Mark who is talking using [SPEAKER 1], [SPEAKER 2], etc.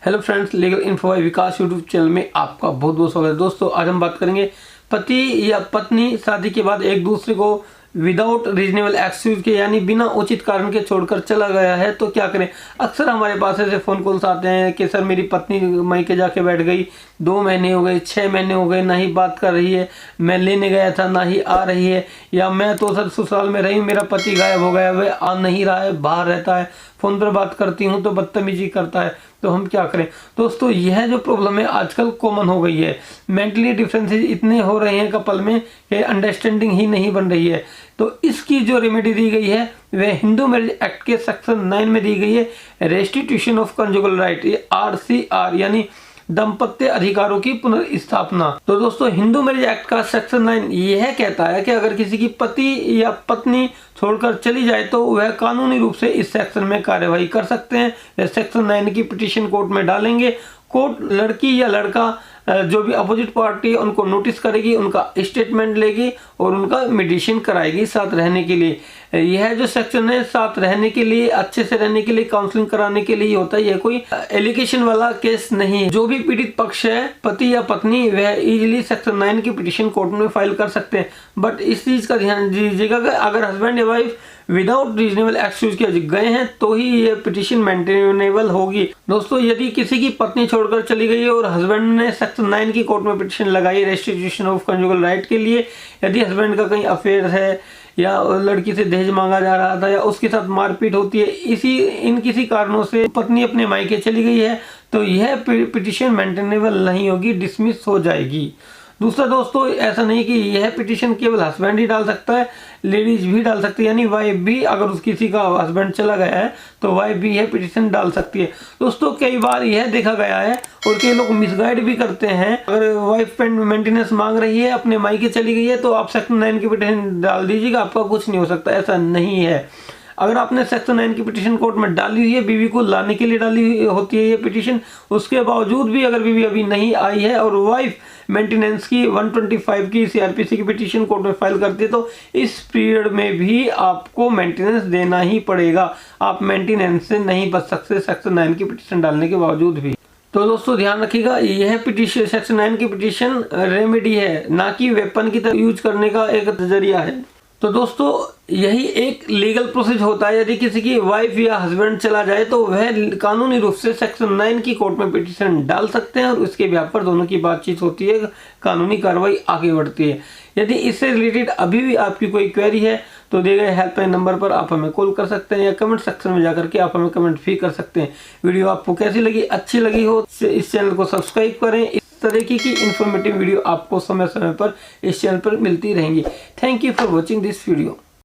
[SPEAKER 1] Hello friends, legal info by Vikas YouTube channel में आपका बहुत बहुत स्वागत है। दोस्तों, आज हम बात करेंगे पति या पत्नी शादी के बाद एक दूसरे को विदाउट रीजनेबल एक्सक्यूज के यानी बिना उचित कारण के छोड़कर चला गया है तो क्या करें। अक्सर हमारे पास ऐसे फ़ोन कॉल्स आते हैं कि सर मेरी पत्नी मायके जाके बैठ गई, 2 महीने हो गए, 6 महीने हो गए, ना ही बात कर रही है, मैं लेने गया था ना ही आ रही है, या मैं तो सर ससुराल में रही, मेरा पति गायब हो गया, वह आ नहीं रहा है, बाहर रहता है, फ़ोन पर बात करती हूँ तो बदतमीजी करता है, तो हम क्या करें। दोस्तों, यह जो प्रॉब्लम है आजकल कॉमन हो गई है। मेंटली डिफरेंसेस इतने हो रहे हैं कपल में कि अंडरस्टैंडिंग ही नहीं बन रही है। तो इसकी जो रेमेडी दी गई है वह हिंदू मैरिज एक्ट के सेक्शन 9 में दी गई है, रेस्टिट्यूशन ऑफ कंजुगल राइट, ये RCR यानी दाम्पत्य अधिकारों की पुनर्स्थापना। तो दोस्तों, हिंदू मैरिज एक्ट का सेक्शन 9 यह कहता है कि अगर किसी की पति या पत्नी छोड़कर चली जाए तो वह कानूनी रूप से इस सेक्शन में कार्यवाही कर सकते हैं। वह सेक्शन 9 की पिटीशन कोर्ट में डालेंगे। कोर्ट लड़की या लड़का जो भी अपोजिट पार्टी है उनको नोटिस करेगी, उनका स्टेटमेंट लेगी और उनका मेडिएशन कराएगी साथ रहने के लिए। यह जो सेक्शन है साथ रहने के लिए, अच्छे से रहने के लिए, काउंसलिंग कराने के लिए होता है। यह कोई एलिगेशन वाला केस नहीं है। जो भी पीड़ित पक्ष है, पति या पत्नी, वह इजीली सेक्शन 9 की पिटीशन कोर्ट में फाइल कर सकते हैं। बट इस चीज का ध्यान दीजिएगा कि अगर हस्बैंड या वाइफ विदाउट रीजनेबल एक्सक्यूज के गए हैं तो ही ये पिटीशन मेंटेनेबल होगी। दोस्तों, यदि किसी की पत्नी छोड़कर चली गई है और हस्बैंड ने सेक्शन 9 की कोर्ट में पिटीशन लगाई रेस्टिट्यूशन ऑफ कंजुगल राइट के लिए, यदि हस्बैंड का कहीं अफेयर है या लड़की से दहेज मांगा जा रहा था या उसके साथ मारपीट होती है, इन किसी कारणों से पत्नी अपने मायके चली गई है, तो यह पिटीशन मेंटेनेबल नहीं होगी, डिसमिस हो जाएगी। दूसरा दोस्तों, ऐसा नहीं कि यह पिटीशन केवल हस्बैंड ही डाल सकता है, लेडीज भी डाल सकती है, यानी वाइफ भी, अगर किसी का हस्बैंड चला गया है तो वाइफ भी यह पिटीशन डाल सकती है। दोस्तों, कई बार यह देखा गया है और कई लोग मिसगाइड भी करते हैं, अगर वाइफ मेंटेनेंस मांग रही है, अपने मायके चली गई है, तो आप सेक्शन 9 की पिटीशन डाल दीजिएगा, आपका कुछ नहीं हो सकता। ऐसा नहीं है। अगर आपने सेक्शन 9 की पिटीशन कोर्ट में डाली हुई है, बीवी को लाने के लिए डाली हुई होती है ये पिटीशन, उसके बावजूद भी अगर बीवी अभी नहीं आई है और वाइफ मेंटेनेंस की 125 की CRPC की पिटीशन कोर्ट में फाइल करती है, तो इस पीरियड में भी आपको मेंटेनेंस देना ही पड़ेगा। आप मेंटेनेंस से नहीं बच सकते सेक्शन 9 की पिटीशन डालने के बावजूद भी। तो दोस्तों, ध्यान रखिएगा, यह पिटीशन सेक्शन 9 की पिटीशन रेमेडी है, ना कि वेपन की तरह यूज करने का एक जरिया है। तो दोस्तों, यही एक लीगल प्रोसेस होता है। यदि किसी की वाइफ या हस्बैंड चला जाए तो वह कानूनी रूप से सेक्शन 9 की कोर्ट में पिटीशन डाल सकते हैं और उसके बिहाफ पर दोनों की बातचीत होती है, कानूनी कार्रवाई आगे बढ़ती है। यदि इससे रिलेटेड अभी भी आपकी कोई क्वेरी है तो दिए गए हेल्पलाइन नंबर पर आप हमें कॉल कर सकते हैं या कमेंट सेक्शन में जाकर के आप हमें कमेंट भी कर सकते हैं। वीडियो आपको कैसी लगी, अच्छी लगी हो इस चैनल को सब्सक्राइब करें। इस तरीके की इंफॉर्मेटिव वीडियो आपको समय समय पर इस चैनल पर मिलती रहेंगी। Thank you for watching this video.